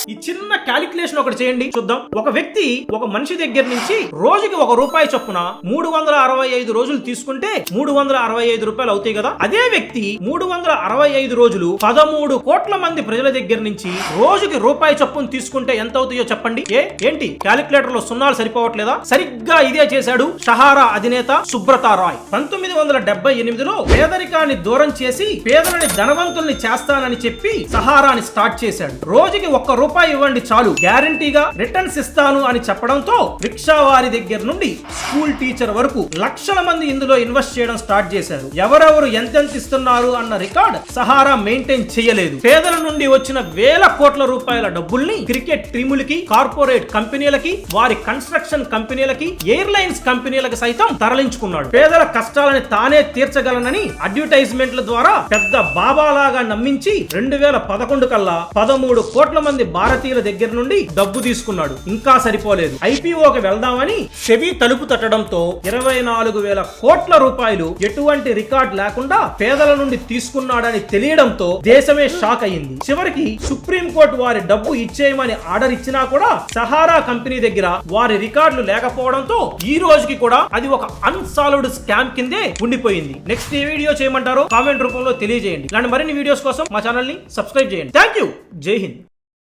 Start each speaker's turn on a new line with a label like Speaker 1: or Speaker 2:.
Speaker 1: ఈ చిన్న క్యాలిక్యులేషన్ ఒకటి చేయండి చూద్దాం. ఒక వ్యక్తి ఒక మనిషి దగ్గర నుంచి రోజుకి ₹1 చొప్పున 365 రోజులు తీసుకుంటే 365 రూపాయలు అవుతాయి కదా. అదే వ్యక్తి 365 రోజులు 13 కోట్ల మంది ప్రజల దగ్గర నుంచి రోజుకి ₹1 చొప్పున తీసుకుంటే ఎంత అవుతాయో చెప్పండి. ఏంటి క్యాలిక్యులేటర్ లో సున్నాలు సరిపోవట్లేదా? సరిగ్గా ఇదే చేశాడు సహారా అధినేత సుబ్రతా రాయ్. 1978లో పేదరికాన్ని దూరం చేసి పేదలని ధనవంతుల్ని చేస్తానని చెప్పి సహారాని స్టార్ట్ చేశాడు. రోజుకి ₹1 ఇవ్వండి చాలు, గ్యారంటీగా రిటర్న్స్ ఇస్తాను అని చెప్పడంతో రిక్షా వారి దగ్గర నుండి స్కూల్ టీచర్ వరకు లక్షల మంది ఇందులో ఇన్వెస్ట్ చేయడం స్టార్ట్ చేశారు. ఎవరెవరు ఎంతెంత ఇస్తున్నారు అన్న రికార్డ్ సహారా మెయింటైన్ చేయలేదు. పేదల నుండి వచ్చిన వేల కోట్ల రూపాయల డబ్బుల్ని క్రికెట్ టీములకి, కార్పొరేట్ కంపెనీలకి, వారి కన్స్ట్రక్షన్ కంపెనీలకి, ఎయిర్లైన్స్ కంపెనీలకు సైతం తరలించుకున్నాడు. పేదల కష్టాలని తానే తీర్చగలనని అడ్వర్టైజ్మెంట్ల ద్వారా పెద్ద బాబాలాగా నమ్మించి 2011 కల్లా 13 కోట్ల మంది భారతీయుల దగ్గర నుండి డబ్బు తీసుకున్నాడు. ఇంకా సరిపోలేదు, ఐపీఓకి వెళ్దామని సెబీ తలుపు తట్టడంతో 24,000 కోట్ల రూపాయలు ఎటువంటి రికార్డ్ లేకుండా పేదల నుండి తీసుకున్నాడని తెలియడంతో దేశమే షాక్ అయింది. చివరికి సుప్రీంకోర్టు వారి డబ్బు ఇచ్చేయమని ఆర్డర్ ఇచ్చినా కూడా సహారా కంపెనీ దగ్గర వారి రికార్డులు లేకపోవడంతో ఈ రోజుకి కూడా అది ఒక అన్సాల్వ్డ్ స్కామ్ కిందే ఉండిపోయింది. నెక్స్ట్ ఏ వీడియో చేయమంటారో కామెంట్ రూపంలో తెలియజేయండి. ఇలాంటి మరిన్ని వీడియోస్ కోసం మా ఛానల్ ని సబ్స్క్రైబ్ చేయండి. Thank you. జై హింద్.